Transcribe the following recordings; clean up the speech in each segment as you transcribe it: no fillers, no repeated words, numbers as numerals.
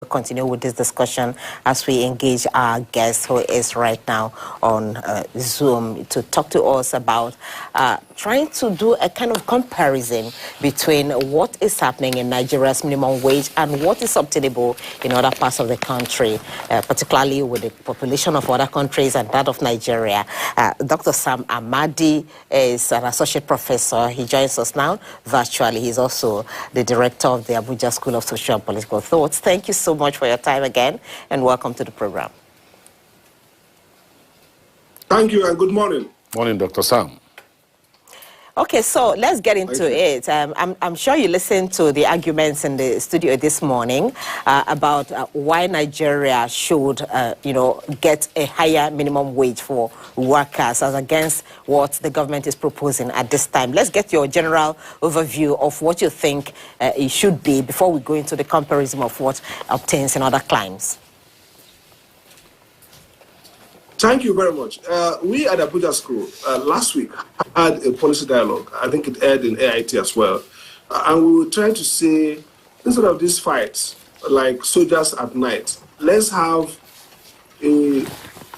Continue with this discussion as we engage our guest who is right now on Zoom to talk to us about trying to do a kind of comparison between what is happening in Nigeria's minimum wage and what is obtainable in other parts of the country, particularly with the population of other countries and that of Nigeria. Dr. Sam Amadi is an associate professor. He joins us now virtually. He's also the director of the Abuja School of Social and Political Thought. Thank you so much for your time again, and welcome to the program. Thank you, and good morning. Morning, Dr. Sam. Okay, so let's get into it. I'm sure you listened to the arguments in the studio this morning about why Nigeria should, get a higher minimum wage for workers as against what the government is proposing at this time. Let's get your general overview of what you think it should be before we go into the comparison of what obtains in other climes. Thank you very much. We at Abuja School last week had a policy dialogue. I think it aired in AIT as well. And we were trying to say, instead of these fights, like soldiers at night, let's have an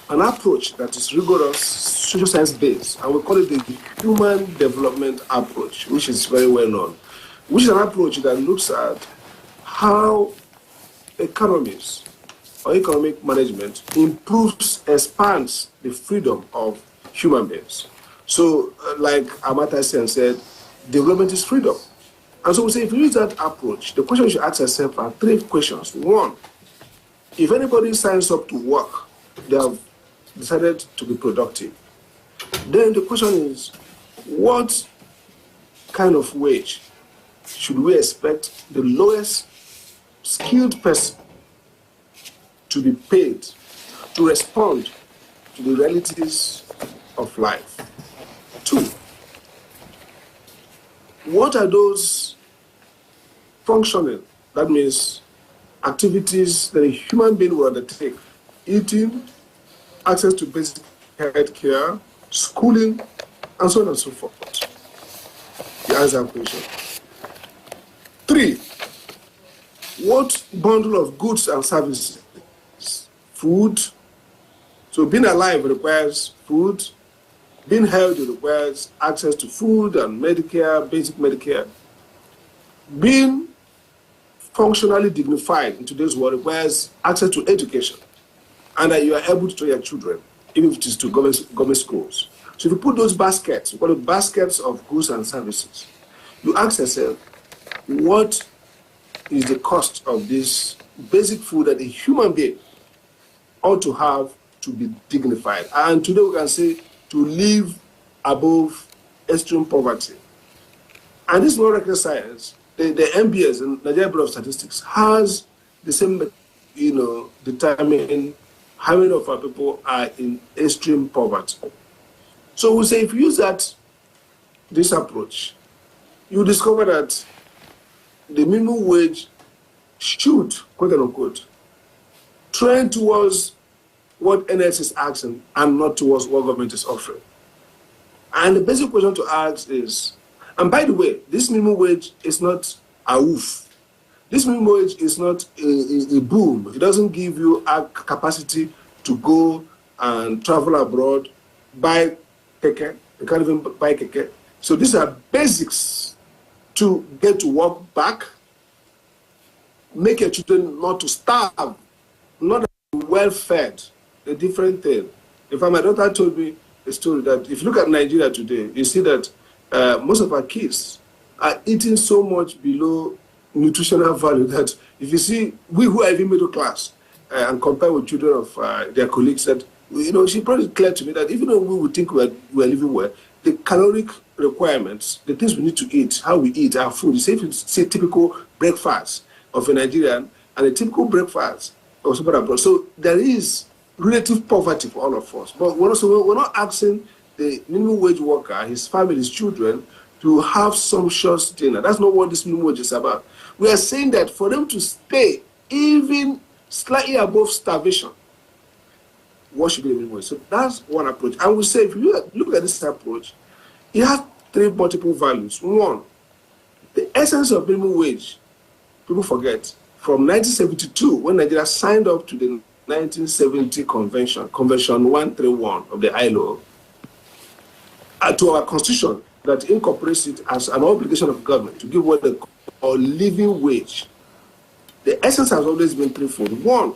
approach that is rigorous, social science based, and we call it the human development approach, which is very well known, which is an approach that looks at how economies or economic management improves, expands the freedom of human beings. So, like Amata said, development is freedom. And so we say, if you use that approach, the question you should ask yourself are three questions. One, if anybody signs up to work, they have decided to be productive. Then the question is, what kind of wage should we expect the lowest skilled person to be paid to respond to the realities of life? Two, what are those functional, that means activities that a human being will undertake? Eating, access to basic health care, schooling, and so on and so forth. You answer that question. Three, what bundle of goods and services? Food. So being alive requires food. Being healthy requires access to food and Medicare, basic Medicare. Being functionally dignified in today's world requires access to education, and that you are able to train your children, even if it is to government schools. So if you put those baskets, we call it baskets of goods and services, you ask yourself, what is the cost of this basic food that a human being ought to have to be dignified? And today we can say to live above extreme poverty. And this is not rocket science. The MBS, the Nigeria Bureau of Statistics, has the same, determining how many of our people are in extreme poverty. So we say if you use this approach, you discover that the minimum wage should, quote unquote, trend towards what NS is asking and not towards what government is offering. And the basic question to ask is, and by the way, this minimum wage is not a woof. This minimum wage is not a boom. It doesn't give you a capacity to go and travel abroad, buy keke. You can't even buy keke. So these are basics to get to work back, make your children not to starve, not well-fed, a different thing. In fact, my daughter told me a story that if you look at Nigeria today, you see that most of our kids are eating so much below nutritional value that if you see, we who are even middle class and compare with children of their colleagues, that, she probably declared to me that even though we would think we're living well, the caloric requirements, the things we need to eat, how we eat, our food, if you see typical breakfast of a Nigerian and a typical breakfast of somebody abroad. So there is relative poverty for all of us. But we're not asking the minimum wage worker, his family, his children, to have sumptuous dinner. That's not what this minimum wage is about. We are saying that for them to stay even slightly above starvation, what should be the minimum wage? So that's one approach. And we say, if you look at this approach, it has three multiple values. One, the essence of minimum wage, people forget, from 1972, when Nigeria signed up to the 1970 Convention 131 of the ILO, to our constitution that incorporates it as an obligation of government to give what they call living wage. The essence has always been threefold. One,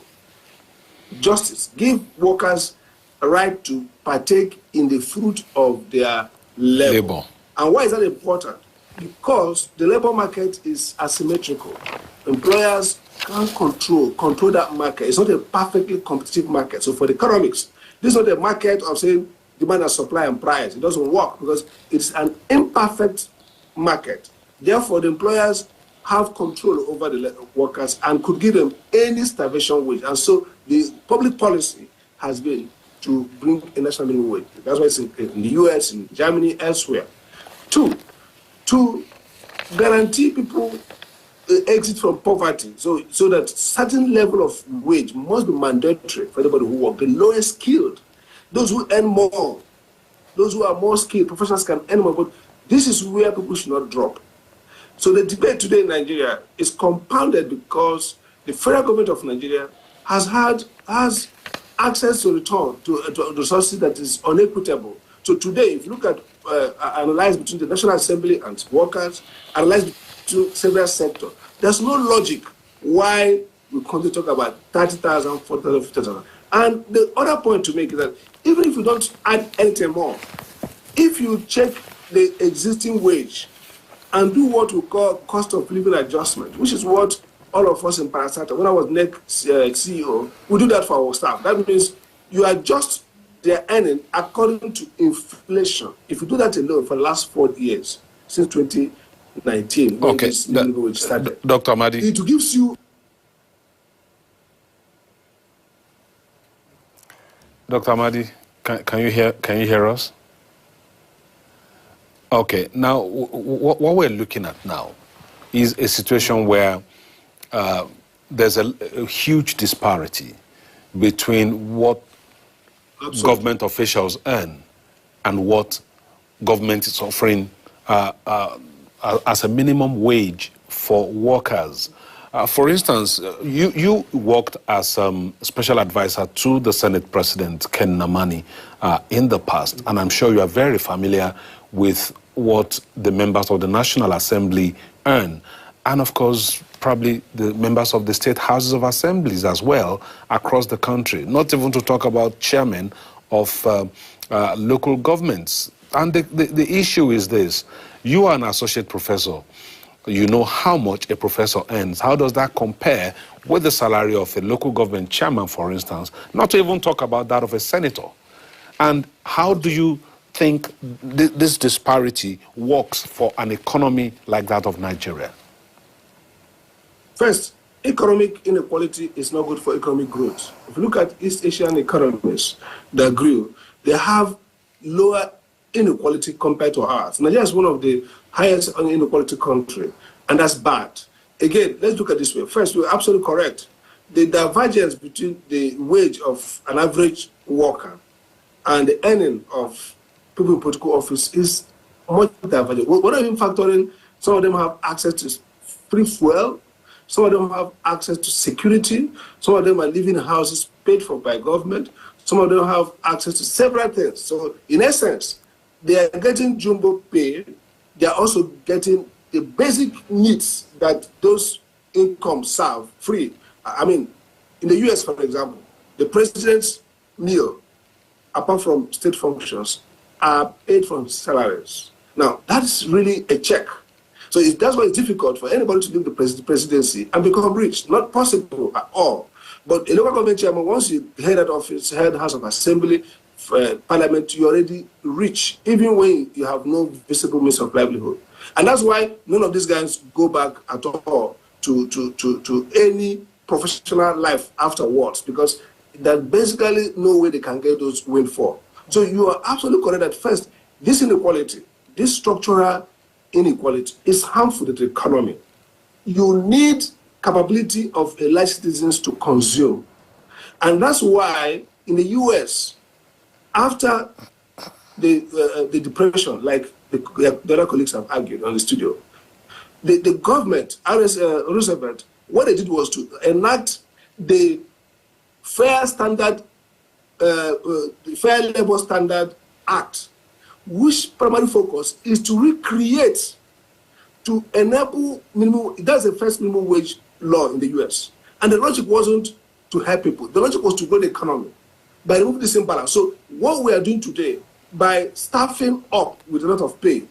justice. Give workers a right to partake in the fruit of their labor. And why is that important? Because the labor market is asymmetrical. Employers can't control that market. It's not a perfectly competitive market. So for the economics, this is not a market of saying demand and supply and price. It doesn't work because it's an imperfect market. Therefore, the employers have control over the workers and could give them any starvation wage. And so the public policy has been to bring a national minimum wage. That's why it's in the US, in Germany, elsewhere. Two, to guarantee people exit from poverty, so that certain level of wage must be mandatory for anybody who works. The lowest skilled, those who earn more, those who are more skilled, professionals can earn more, but this is where people should not drop. So the debate today in Nigeria is compounded because the federal government of Nigeria has access to return to resources that is unequitable. So today, if you look at analyze between the National Assembly and workers, analyze between several sectors, there's no logic why we continue to talk about 30,000, 40,000, 50,000. And the other point to make is that even if you don't add anything more, if you check the existing wage and do what we call cost of living adjustment, which is what all of us in Parasata, when I was NEC CEO, we do that for our staff. That means you adjust their earning according to inflation. If you do that alone for the last 4 years, since 2019, when this minimum wage started, Dr. Amadi, it gives you. Dr. Amadi, can you hear us? Okay. Now, what we're looking at now is a situation where there's a huge disparity between what government officials earn and what government is offering as a minimum wage for workers. For instance, you worked as special advisor to the Senate President, Ken Namani, in the past, and I'm sure you are very familiar with what the members of the National Assembly earn. And of course, probably the members of the state houses of assemblies as well across the country, not even to talk about chairmen of local governments. And the issue is this: you are an associate professor. You know how much a professor earns. How does that compare with the salary of a local government chairman, for instance? Not to even talk about that of a senator. And how do you think this disparity works for an economy like that of Nigeria? First, economic inequality is not good for economic growth. If you look at East Asian economies that grew, they have lower inequality compared to ours. Nigeria is one of the highest inequality country, and that's bad. Again, let's look at this way. First, we're absolutely correct. The divergence between the wage of an average worker and the earning of people in political office is much divergent. We're not even factoring, some of them have access to free fuel, some of them have access to security, some of them are living in houses paid for by government, some of them have access to several things. So in essence, they are getting jumbo pay. They are also getting the basic needs that those incomes serve free. I mean, in the US, for example, the president's meal, apart from state functions, are paid from salaries. Now, that's really a check. So that's why it's difficult for anybody to leave the presidency and become rich. Not possible at all. But a local government chairman, once you head that office, head House of Assembly, Parliament, you're already rich, even when you have no visible means of livelihood. And that's why none of these guys go back at all to any professional life afterwards, because there's basically no way they can get those windfall. So you are absolutely correct that first, this inequality, this structural inequality is harmful to the economy. You need capability of elite citizens to consume. And that's why in the US, after the depression, like the other colleagues have argued on the studio, the government, Roosevelt, what they did was to enact the Fair Labor Standard Act, which primary focus is to recreate, to enable minimum. That's the first minimum wage law in the US. And the logic wasn't to help people. The logic was to grow the economy by removing this imbalance. So what we are doing today, by staffing up with a lot of pay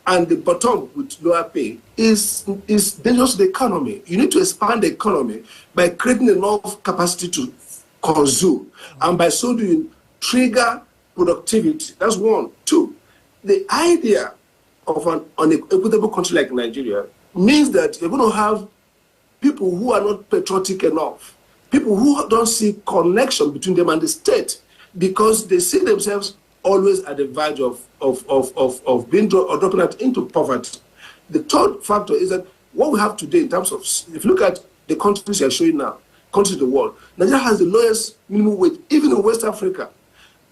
and the bottom with lower pay, is dangerous to the economy. You need to expand the economy by creating enough capacity to consume, and by so doing, trigger productivity. That's one. Two, the idea of an equitable country like Nigeria means that you're going to have people who are not patriotic enough, people who don't see connection between them and the state, because they see themselves always at the verge of being dropping out into poverty. The third factor is that what we have today in terms of, if you look at the countries you're showing now, countries in the world, Nigeria has the lowest minimum wage, even in West Africa.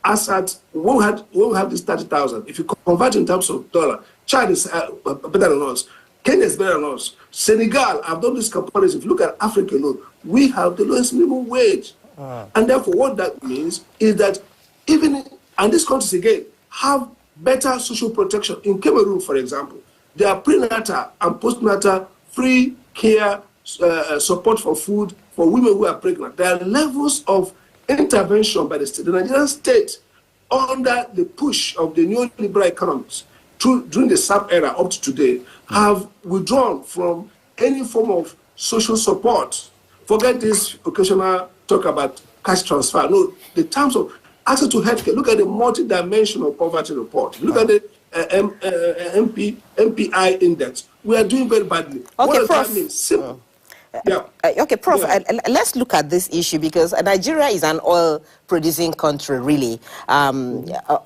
As at when we have this 30,000, if you convert in terms of dollar, Chad is better than us, Kenya is better than us, Senegal, I've done this comparison. If you look at Africa alone, we have the lowest minimum wage. And therefore, what that means is that and these countries again have better social protection. In Cameroon, for example, there are prenatal and postnatal free care support for food for women who are pregnant. There are levels of intervention by the state. The Nigerian state, under the push of the neoliberal economics during the SAP era up to today, have withdrawn from any form of social support. Forget this occasional talk about cash transfer. No, the terms of access to healthcare. Look at the multi-dimensional poverty report. Look at the MPI index. We are doing very badly. Okay, what does Prof. that mean? Simple. Yeah. Okay, Prof, Yeah. let's look at this issue, because Nigeria is an oil-producing country, really,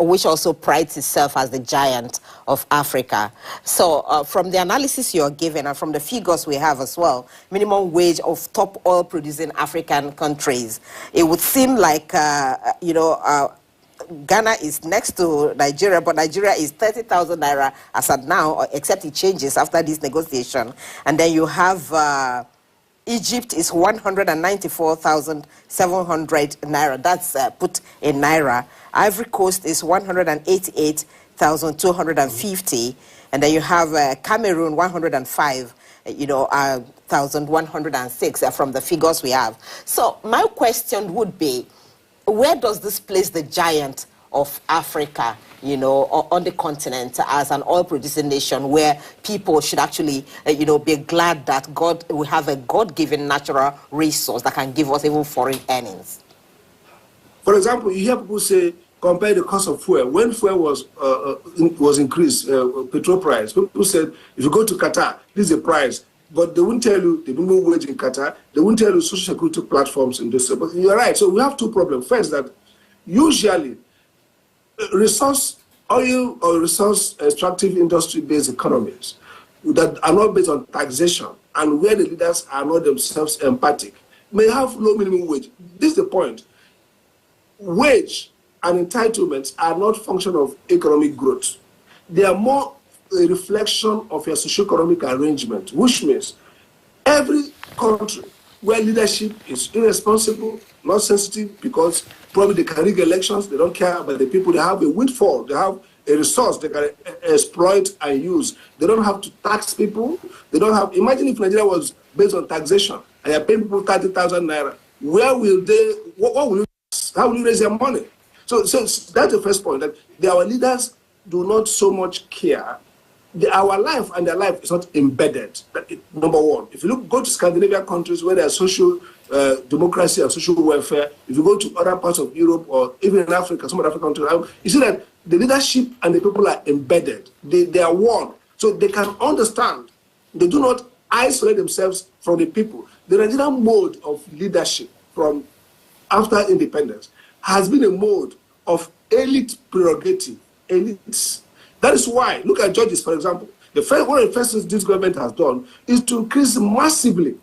which also prides itself as the giant of Africa. So from the analysis you're giving and from the figures we have as well, minimum wage of top oil-producing African countries, it would seem like, Ghana is next to Nigeria, but Nigeria is 30,000 naira as at now, except it changes after this negotiation. And then you have Egypt is 194,700 naira. That's put in naira. Ivory Coast is 188,250, and then you have Cameroon 105,106 from the figures we have. So my question would be, where does this place the giant of Africa, on the continent as an oil-producing nation, where people should actually, be glad that we have a God-given natural resource that can give us even foreign earnings? For example, you hear people say, compare the cost of fuel. When fuel was increased, petrol price, people said, if you go to Qatar, this is the price. But they won't tell you the minimum wage in Qatar. They won't tell you social security platforms in this. But you're right. So we have two problems. First, that usually oil or resource extractive industry-based economies that are not based on taxation and where the leaders are not themselves empathic may have low minimum wage. This is the point. Wage and entitlements are not function of economic growth. They are more a reflection of your socio-economic arrangement, which means every country where leadership is irresponsible, not sensitive, because probably they can rig elections, they don't care about the people, they have a windfall, they have a resource they can exploit and use. They don't have to tax people. They don't have, imagine if Nigeria was based on taxation and you're paying people 30,000 naira, where will they, what will you, how will you raise their money? So that's the first point, that our leaders do not so much care. Our life and their life is not embedded. Number one, if you go to Scandinavian countries where there's social democracy and social welfare, if you go to other parts of Europe or even in Africa, some other African countries, you see that the leadership and the people are embedded. They are one. So they can understand. They do not isolate themselves from the people. The Nigerian mode of leadership from after independence has been a mode of elite prerogative, elites. That is why, look at judges, for example. One of the first things this government has done is to increase massively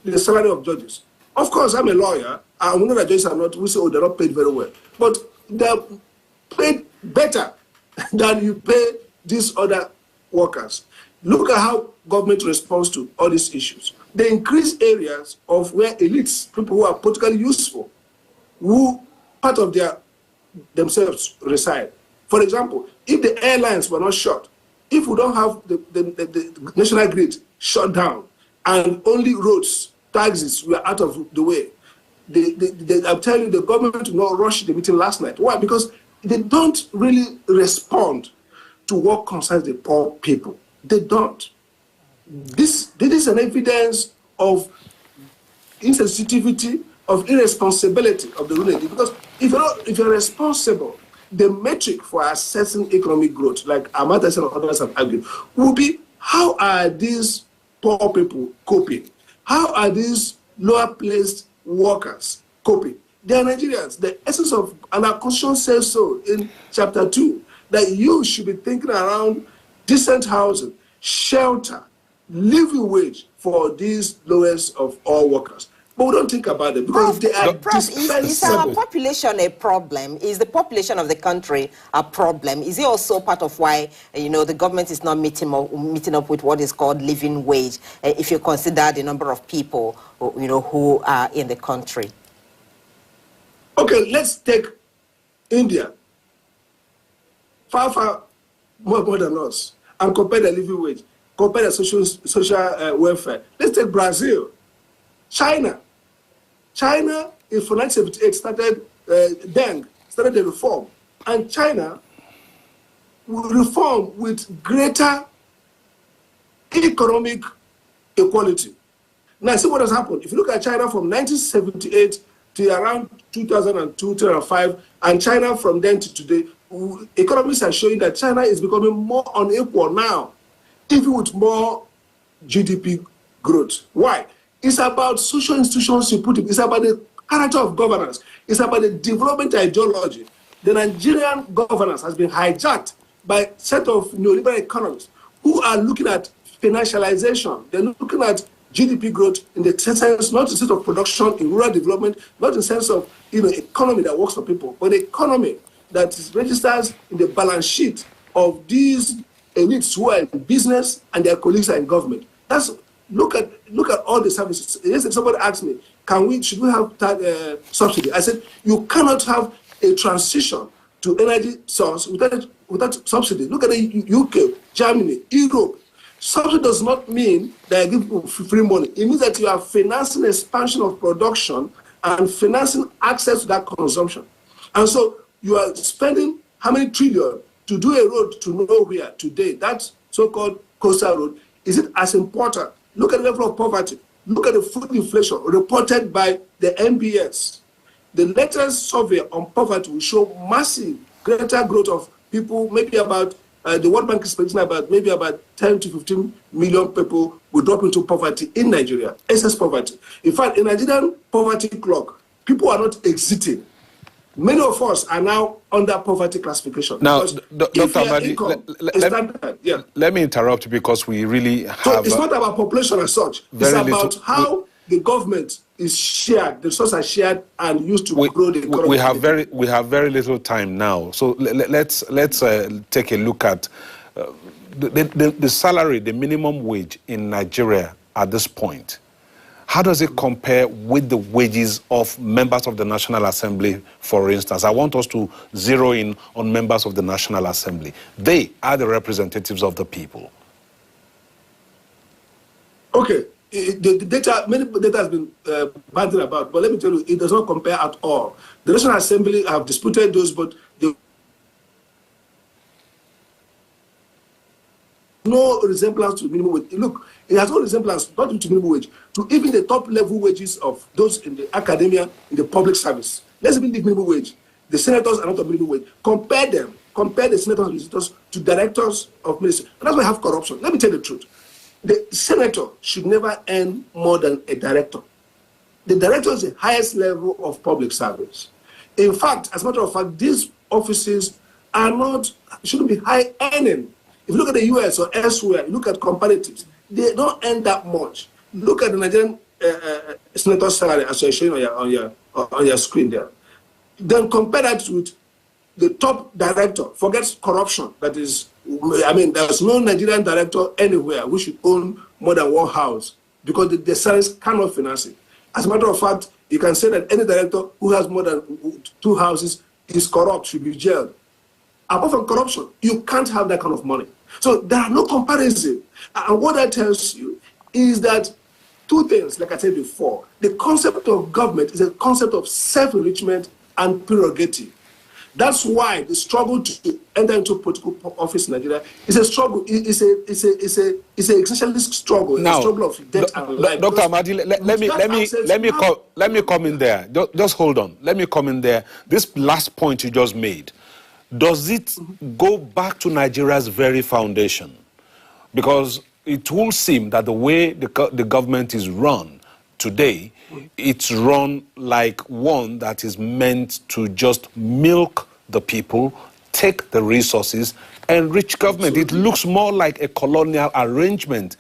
the salary of judges. Of course, I'm a lawyer, and we know that judges are not, we say, oh, they're not paid very well. But they're paid better than you pay these other workers. Look at how government responds to all these issues. They increase areas of where elites, people who are politically useful, who part of themselves reside. For example, if the airlines were not shut, if we don't have the national grid shut down and only roads, taxis were out of the way, I'm telling you, the government will not rush the meeting last night. Why? Because they don't really respond to what concerns the poor people. They don't. This is an evidence of insensitivity, of irresponsibility of the ruling. Because if you're responsible, the metric for assessing economic growth, like Amata and others have argued, will be how are these poor people coping? How are these lower placed workers coping? They are Nigerians. The essence of, and our constitution says so in chapter 2, that you should be thinking around decent housing, shelter, living wage for these lowest of all workers. But we don't think about it because they are dispensable. Is our population a problem? Is the population of the country a problem? Is it also part of why, the government is not meeting up with what is called living wage, if you consider the number of people, who are in the country? Okay, let's take India, far more than us, and compare the living wage, compare the social welfare. Let's take Brazil, China. China in 1978 started the reform, and China will reform with greater economic equality. Now, see what has happened. If you look at China from 1978 to around 2002, 2005, and China from then to today, economists are showing that China is becoming more unequal now, even with more GDP growth. Why? It's about social institutions you put in. It's about the character of governance. It's about the development ideology. The Nigerian governance has been hijacked by a set of neoliberal economists who are looking at financialization. They're looking at GDP growth in the sense, not in sense of production, in rural development, not in the sense of economy that works for people, but economy that registers in the balance sheet of these elites who are in business and their colleagues are in government. Look at all the services. Yesterday, somebody asked me, should we have subsidy? I said, you cannot have a transition to energy source without subsidy. Look at the UK, Germany, Europe. Subsidy does not mean that you give people free money. It means that you are financing expansion of production and financing access to that consumption. And so you are spending how many trillion to do a road to nowhere today, that so-called coastal road. Is it as important? Look at the level of poverty. Look at the food inflation reported by the NBS. The latest survey on poverty will show massive, greater growth of people, maybe about, the World Bank is predicting about maybe about 10 to 15 million people will drop into poverty in Nigeria, excess poverty. In fact, in Nigerian poverty clock, people are not exiting. Many of us are now under poverty classification. Now, Dr. Amadi, let me interrupt because we really have... So it's not about population as such. It's about how the government is shared, the resources are shared and used to grow the economy. We have very little time now. So let's take a look at the salary, the minimum wage in Nigeria at this point. How does it compare with the wages of members of the National Assembly, for instance? I want us to zero in on members of the National Assembly. They are the representatives of the people. Okay. The data, many data has been bandied about, but let me tell you, it does not compare at all. The National Assembly have disputed those, but no resemblance to minimum wage. Look, it has no resemblance not to minimum wage, to even the top level wages of those in the academia, in the public service. Let's even leave minimum wage. The senators are not on minimum wage. Compare them. Compare the senators and senators to directors of ministry. And that's why I have corruption. Let me tell you the truth. The senator should never earn more than a director. The director is the highest level of public service. In fact, as a matter of fact, these offices shouldn't be high earning. If you look at the US or elsewhere, look at comparatives, they don't earn that much. Look at the Nigerian senator's salary as you're showing on your screen there. Then compare that with the top director. Forget corruption. That is, there's no Nigerian director anywhere who should own more than one house because the salaries cannot finance it. As a matter of fact, you can say that any director who has more than 2 houses is corrupt, should be jailed. Apart from corruption, you can't have that kind of money. So there are no comparison. And what that tells you is that 2 things, like I said before, the concept of government is a concept of self-enrichment and prerogative. That's why the struggle to enter into political office in Nigeria is a struggle. It's an existentialist struggle. Now, a struggle of death and life. Dr. Amadi, let me come in there. Just hold on. Let me come in there. This last point you just made, does it go back to Nigeria's very foundation? Because it will seem that the way the government is run today, it's run like one that is meant to just milk the people, take the resources, enrich government. It looks more like a colonial arrangement.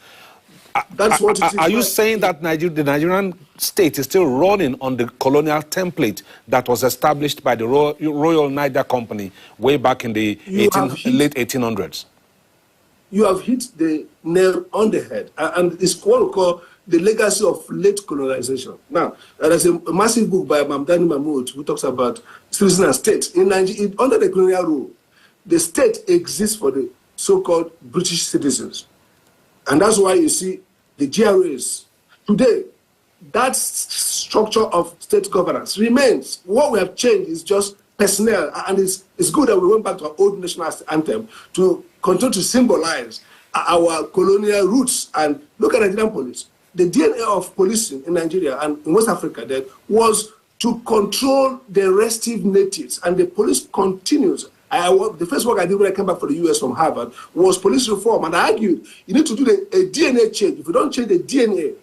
That's what it is. Are you saying that the Nigerian state is still running on the colonial template that was established by the Royal Niger Company way back in the late 1800s? You have hit the nail on the head. And it's what we call the legacy of late colonization. Now, there's a massive book by Mamdani Mahmood who talks about citizen and state. In Nigeria, under the colonial rule, the state exists for the so-called British citizens. And that's why you see the GRAs. Today, that structure of state governance remains. What we have changed is just personnel. And it's good that we went back to our old national anthem to continue to symbolize our colonial roots. And look at the Nigerian police. The DNA of policing in Nigeria and in West Africa then was to control the restive natives. And the police continues. The first work I did when I came back from the US from Harvard was police reform. And I argued, you need to do a DNA change. If you don't change the DNA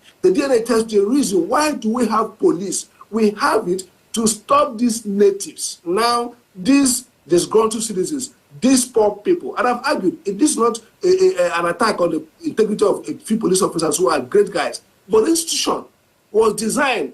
tells you the reason why do we have police. We have it to stop these natives. Now, these disgruntled citizens, these poor people. And I've argued, it is not an attack on the integrity of a few police officers who are great guys. But the institution was designed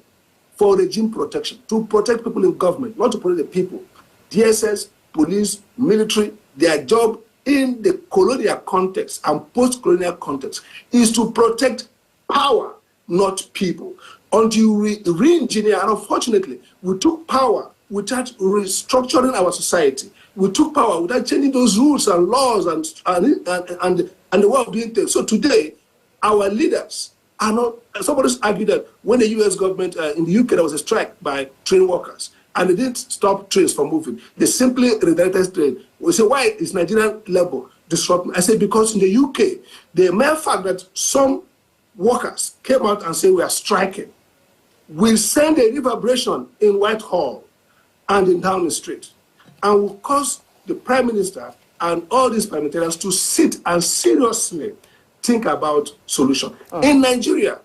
for regime protection, to protect people in government, not to protect the people. DSS, police, military, their job in the colonial context and post-colonial context is to protect power, not people. Until we re-engineer, and unfortunately, we took power without restructuring our society. We took power without changing those rules and laws and the way of doing things. So today, our leaders are not. Somebody's argued that when the U.S. government in the UK there was a strike by train workers, and they didn't stop trains from moving. They simply redirected train. We say, why is Nigerian labor disrupting? I say because in the UK, the mere fact that some workers came out and said we are striking will send a reverberation in Whitehall and in Downing Street, and will cause the Prime Minister and all these parliamentarians to sit and seriously think about solution. In Nigeria,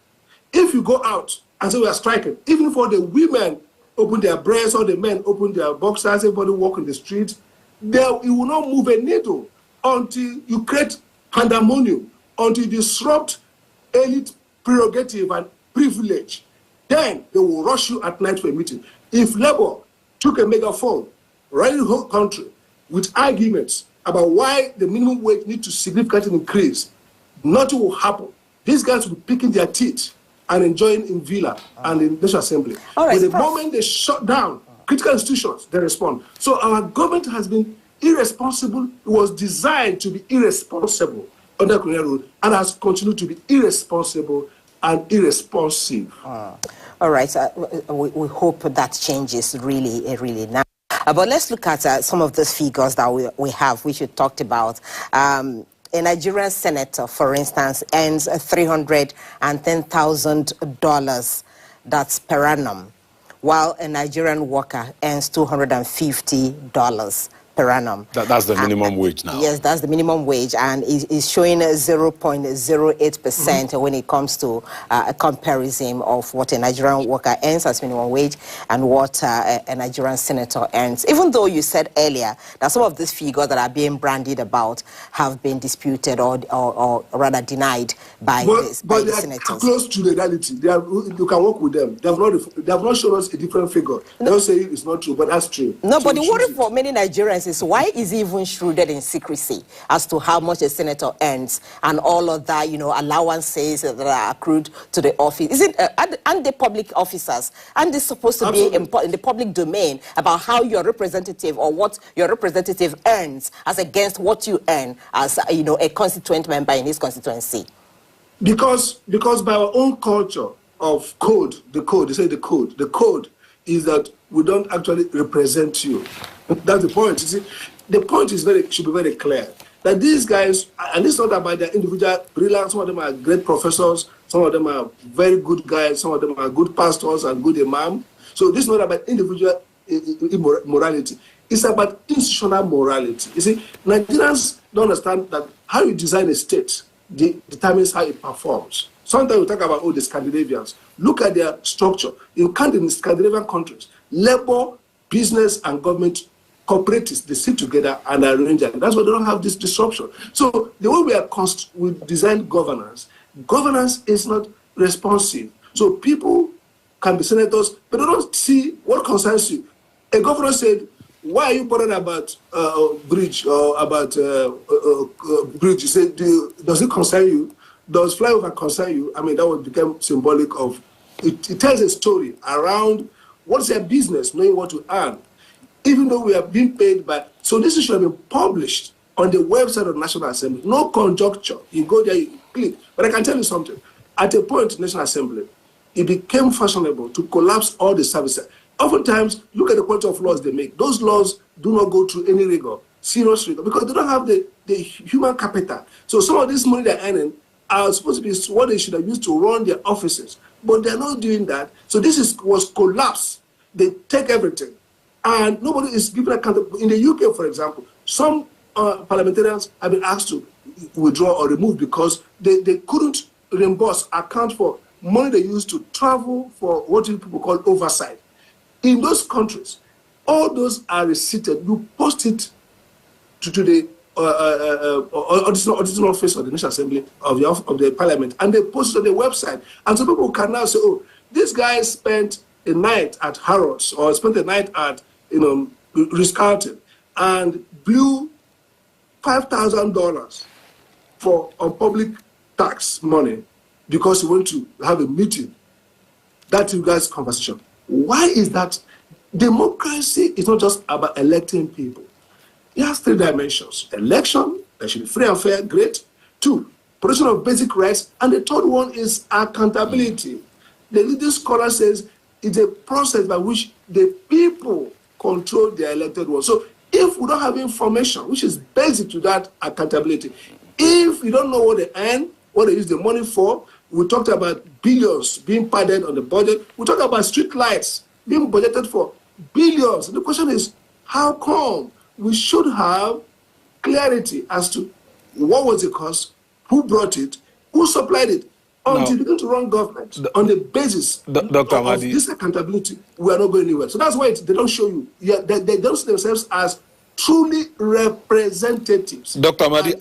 if you go out and say we are striking, even for the women open their breasts or the men open their boxers, everybody walk in the street, you will not move a needle until you create pandemonium, until you disrupt elite prerogative and privilege. Then they will rush you at night for a meeting. If Labour took a megaphone, ran the whole country with arguments about why the minimum wage needs to significantly increase, nothing will happen. These guys will be picking their teeth and enjoying in Villa and in National Assembly. But the moment they shut down critical institutions, they respond. So our government has been irresponsible. It was designed to be irresponsible under colonial rule and has continued to be irresponsible and irresponsive. All right. We hope that changes really now. But let's look at some of those figures that we have, which you talked about. A Nigerian senator, for instance, earns $310,000, that's per annum, while a Nigerian worker earns $250 per annum. That's the minimum wage now. Yes, that's the minimum wage, and is showing 0.08% when it comes to a comparison of what a Nigerian worker earns as minimum wage and what a Nigerian senator earns. Even though you said earlier that some of these figures that are being bandied about have been disputed or rather denied by the senators. But they are close to the reality. You can work with them. They have not shown us a different figure. They don't say it's not true, but that's true. No, so but the worry for many Nigerians is, why is he even shrouded in secrecy as to how much a senator earns and all of that, allowances that are accrued to the office? Is it, and the public officers, and they supposed to be in the public domain about how your representative or what your representative earns as against what you earn as, a constituent member in his constituency? Because by our own culture of the code is that we don't actually represent you. That's the point. You see, the point should be very clear that these guys, and it's not about their individual brilliance. Some of them are great professors, some of them are very good guys, some of them are good pastors and good imam. So this is not about individual morality. It's about institutional morality. You see, Nigerians don't understand that how you design a state determines how it performs. Sometimes we talk about the Scandinavians. Look at their structure. In Scandinavian countries, labor, business, and government cooperatives, they sit together and arrange it. That's why they don't have this disruption. So the way we design governance is not responsive. So people can be senators, but they don't see what concerns you. A governor said, why are you bothered about bridge or about bridge? You said, does it concern you? Does flyover concern you? I mean, that would become symbolic of, it tells a story around what's their business, knowing what to earn. Even though we are being paid by, so this should have been published on the website of the National Assembly. No conjecture. You go there, you click. But I can tell you something. At a point in the National Assembly, it became fashionable to collapse all the services. Oftentimes, look at the quality of laws they make. Those laws do not go through any rigor, serious rigor, because they don't have the human capital. So some of this money they're earning are supposed to be what they should have used to run their offices. But they're not doing that. So this was collapse. They take everything. And nobody is given account. In the UK, for example, some parliamentarians have been asked to withdraw or remove because they couldn't reimburse, account for money they used to travel for what people call oversight. In those countries, all those are receipted. You post it to the auditing office of the National Assembly of the Parliament, and they post it on the website. And so people can now say, oh, this guy spent a night at Harrods or spent a night at Ritz-Carlton and blew $5,000 on public tax money because he went to have a meeting. That's you guys' conversation. Why is that? Democracy is not just about electing people. It has three dimensions. Election, that should be free and fair, great. Two, protection of basic rights. And the third one is accountability. The leading scholar says it's a process by which the people control their elected ones. So if we don't have information, which is basic to that accountability, if you don't know what they earn, what they use the money for, we talked about billions being padded on the budget. We talked about street lights being budgeted for billions. And the question is, how come? We should have clarity as to what was the cost, who brought it, who supplied it. Until you begin to run government on the basis of this accountability, we are not going anywhere. So that's why they don't show you. They don't see themselves as truly representatives. Dr. Amadi,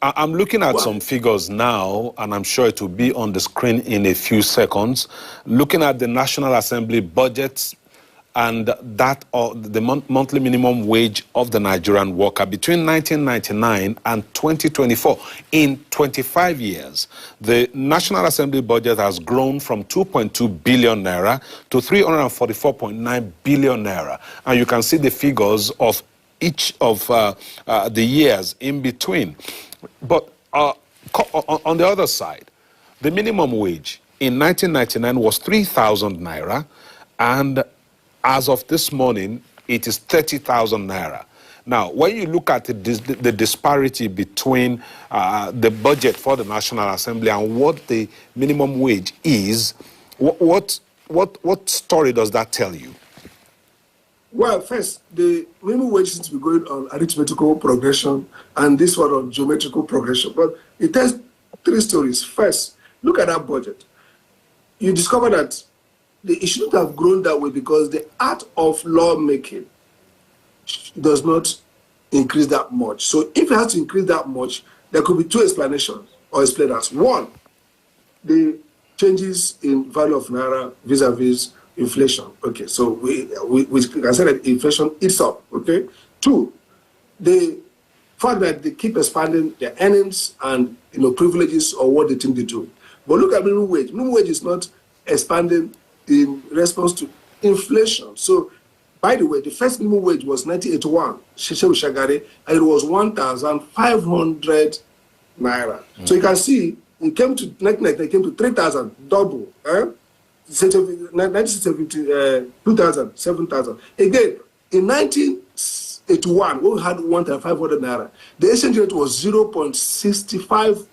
I'm looking at some figures now, and I'm sure it will be on the screen in a few seconds. Looking at the National Assembly budgets and that of the monthly minimum wage of the Nigerian worker between 1999 and 2024. In 25 years, the National Assembly budget has grown from 2.2 billion naira to 344.9 billion naira. And you can see the figures of each of the years in between. But on the other side, the minimum wage in 1999 was 3,000 naira, and as of this morning, it is 30,000 naira. Now, when you look at the disparity between the budget for the National Assembly and what the minimum wage is, what story does that tell you? Well, first, the minimum wage seems to be going on arithmetical progression and this one on geometrical progression. But it tells three stories. First, look at that budget. You discover that it shouldn't have grown that way because the art of lawmaking does not increase that much. So if it has to increase that much, there could be two explanations or explainers. One, the changes in value of naira vis-a-vis inflation. Okay, so we can say that inflation eats up. Okay. 2, the fact that they keep expanding their earnings and privileges or what they think they do. But look at minimum wage. Minimum wage is not expanding in response to inflation. So, by the way, the first minimum wage was 1981, Shagari, and it was 1,500 naira. So you can see, it came to 1990, it came to 3,000, double. 1970, 2,000, 7,000. Again, in 1981, when we had 1,500 naira, the exchange rate was 0.65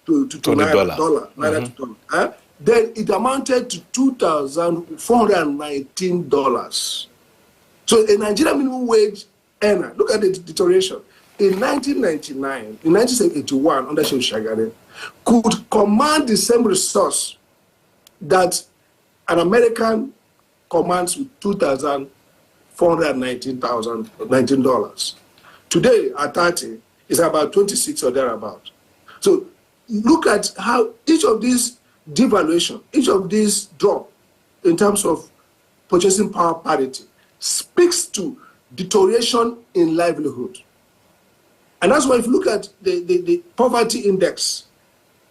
to naira, dollar, naira to dollar. Then it amounted to $2,419. So a Nigerian minimum wage earner, look at the deterioration. In 1999, in 1981, under Shehu Shagari, could command the same resource that an American commands with $2,419. Today, at 30, it's about 26 or thereabout. So look at how each of these devaluation, each of these drop in terms of purchasing power parity speaks to deterioration in livelihood. And that's why if you look at the poverty index,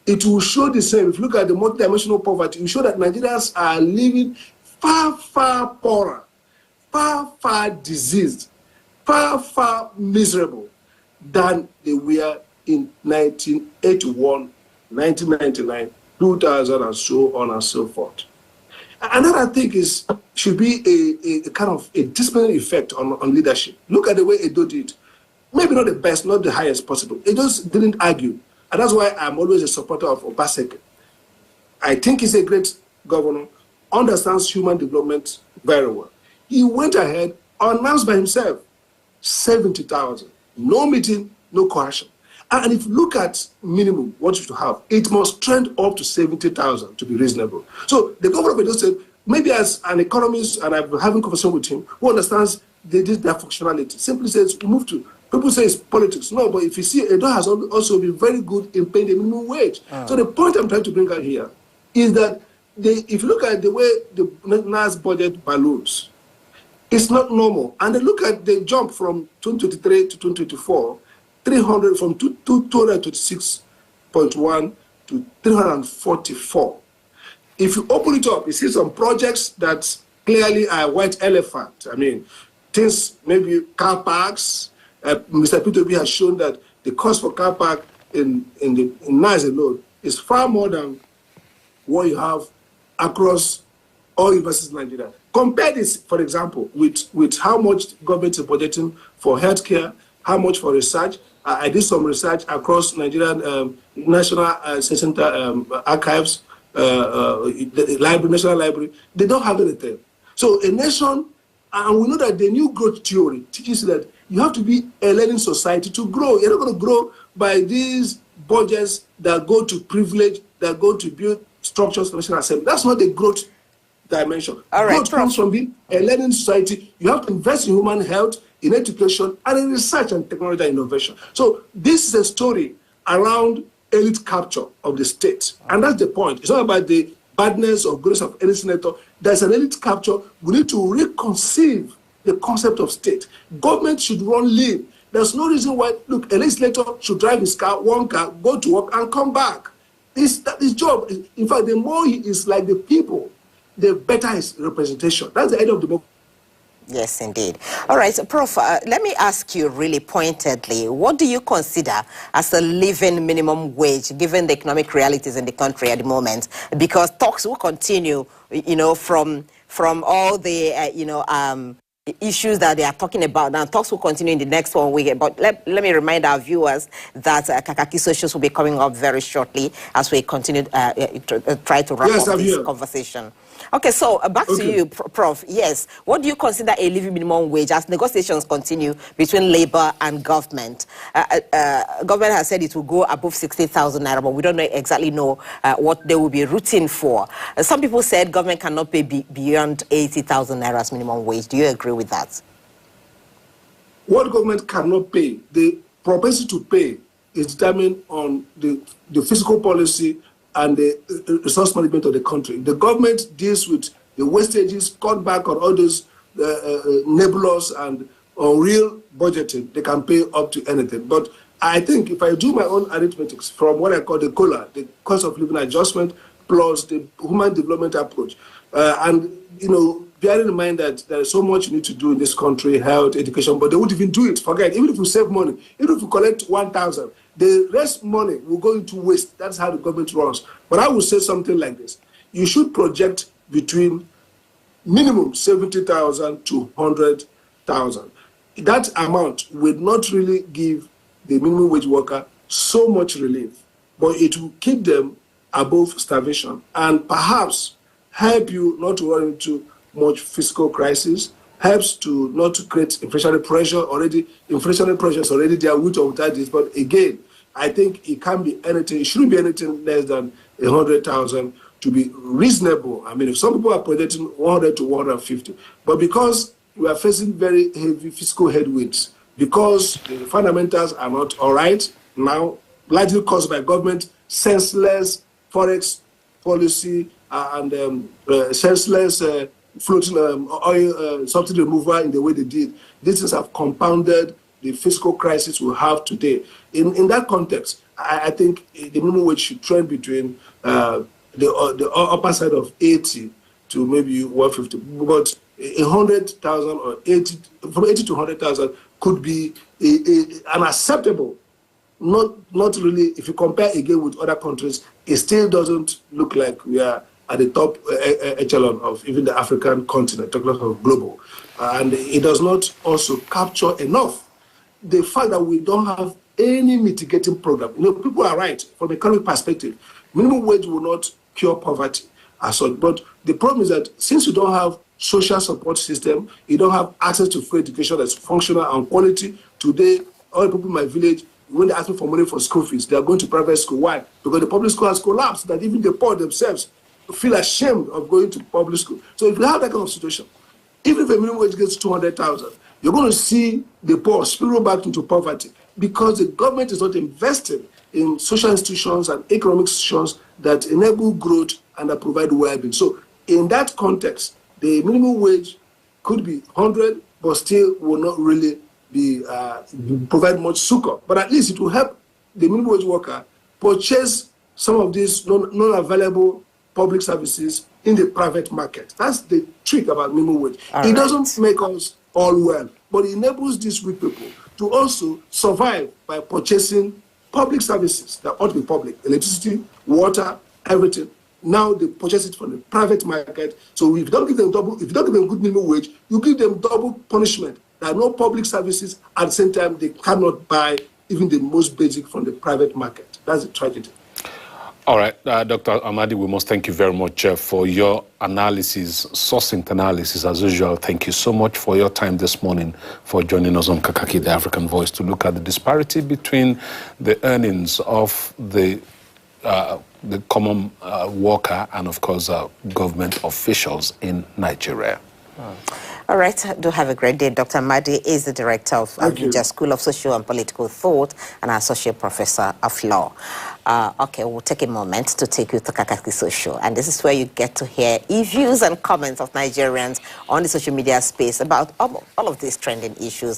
it will show the same. If you look at the multidimensional poverty, it will show that Nigerians are living far, far poorer, far, far diseased, far, far miserable than they were in 1981, 1999, 2000, and so on and so forth. Another I think should be a kind of a disciplinary effect on leadership. Look at the way Edo did. Maybe not the best, not the highest possible. It just didn't argue. And that's why I'm always a supporter of Obaseki. I think he's a great governor, understands human development very well. He went ahead, announced by himself, 70,000. No meeting, no coercion. And if you look at minimum, what you should have, it must trend up to 70,000 to be reasonable. So the governor of Edo State, maybe as an economist, and I've been having a conversation with him, who understands their functionality, simply says, move to. People say it's politics. No, but if you see, Edo has also been very good in paying the minimum wage. So the point I'm trying to bring out here is that if you look at the way the NAS budget balloons, it's not normal. And they look at the jump from 2023 to 2024, 300 from 226.1 to 344. If you open it up, you see some projects that clearly are white elephant. I mean, things, maybe car parks. Mr. P2B has shown that the cost for car park in NAS alone is far more than what you have across all universities in Nigeria. Compare this, for example, with how much government is budgeting for healthcare, how much for research. I did some research across Nigerian National Center Archives, the library, National Library. They don't have anything. So a nation, and we know that the new growth theory teaches that you have to be a learning society to grow. You're not going to grow by these budgets that go to privilege, that go to build structures for national assembly. That's not the growth dimension. All right, growth comes from being a learning society. You have to invest in human health, in education, and in research and technology and innovation. So this is a story around elite capture of the state. And that's the point. It's not about the badness or goodness of any senator. There's an elite capture. We need to reconceive the concept of state. Government should run lean. There's no reason why, look, a legislator should drive his car, one car, go to work and come back. That's his job. In fact, the more he is like the people, the better his representation. That's the end of the book. Yes, indeed. All right, Prof, let me ask you really pointedly, what do you consider as a living minimum wage, given the economic realities in the country at the moment? Because talks will continue, from all the, issues that they are talking about, and talks will continue in the next 1 week. But let me remind our viewers that Kakaki Socials will be coming up very shortly as we continue try to wrap up this conversation. Okay, so back to you, Prof. Yes, what do you consider a living minimum wage as negotiations continue between labor and government? Government has said it will go above 60,000 naira, but we don't exactly know what they will be rooting for. Some people said government cannot pay beyond 80,000 naira as minimum wage. Do you agree with that? What government cannot pay, the propensity to pay is determined on the fiscal policy and the resource management of the country. The government deals with the wastages, cut back on all those nebulous and unreal budgeting, they can pay up to anything. But I think if I do my own arithmetic from what I call the COLA, the cost of living adjustment, plus the human development approach, and bearing in mind that there is so much you need to do in this country, health, education, but they won't even do it. Forget, even if you save money, even if you collect 1,000, the rest money will go into waste. That's how the government runs. But I will say something like this. You should project between minimum 70,000 to 100,000. That amount will not really give the minimum wage worker so much relief, but it will keep them above starvation and perhaps help you not to run into much fiscal crisis, helps to not to create inflationary pressure. Inflationary pressure is already there with or without this. But again, I think it can't be anything. It shouldn't be anything less than 100,000 to be reasonable. I mean, if some people are projecting 100 to 150, but because we are facing very heavy fiscal headwinds, because the fundamentals are not all right now, largely caused by government senseless forex policy and senseless floating oil subsidy removal in the way they did. These things have compounded the fiscal crisis we have today. In that context, I think the minimum wage should trend between the upper side of 80 to maybe 150. But 100,000 or 80, from 80 to 100,000 could be an acceptable. Not really, if you compare again with other countries, it still doesn't look like we are at the top echelon of even the African continent, talking about global. And it does not also capture enough the fact that we don't have any mitigating program. People are right from an economic perspective. Minimum wage will not cure poverty as such. But the problem is that since you don't have social support system, you don't have access to free education that's functional and quality. Today, all the people in my village, when they ask me for money for school fees, they are going to private school. Why? Because the public school has collapsed, that even the poor themselves feel ashamed of going to public school. So if you have that kind of situation, even if a minimum wage gets 200,000, you're going to see the poor spiral back into poverty because the government is not investing in social institutions and economic institutions that enable growth and that provide well-being. So in that context, the minimum wage could be 100, but still will not really be provide much succor. But at least it will help the minimum wage worker purchase some of these non-available public services in the private market. That's the trick about minimum wage. It doesn't make us all well, but it enables these weak people to also survive by purchasing public services that ought to be public: electricity, water, everything. Now they purchase it from the private market. So if you don't give them good minimum wage, you give them double punishment. There are no public services. At the same time, they cannot buy even the most basic from the private market. That's the tragedy. All right, Dr. Amadi, we must thank you very much for your analysis, succinct analysis, as usual. Thank you so much for your time this morning, for joining us on Kakaki, the African Voice, to look at the disparity between the earnings of the common worker and, of course, government officials in Nigeria. All right. Do have a great day. Dr. Amadi is the director of Abuja School of Social and Political Thought and associate professor of law. Okay, we'll take a moment to take you to Kakaki Social. And this is where you get to hear views and comments of Nigerians on the social media space about all of these trending issues.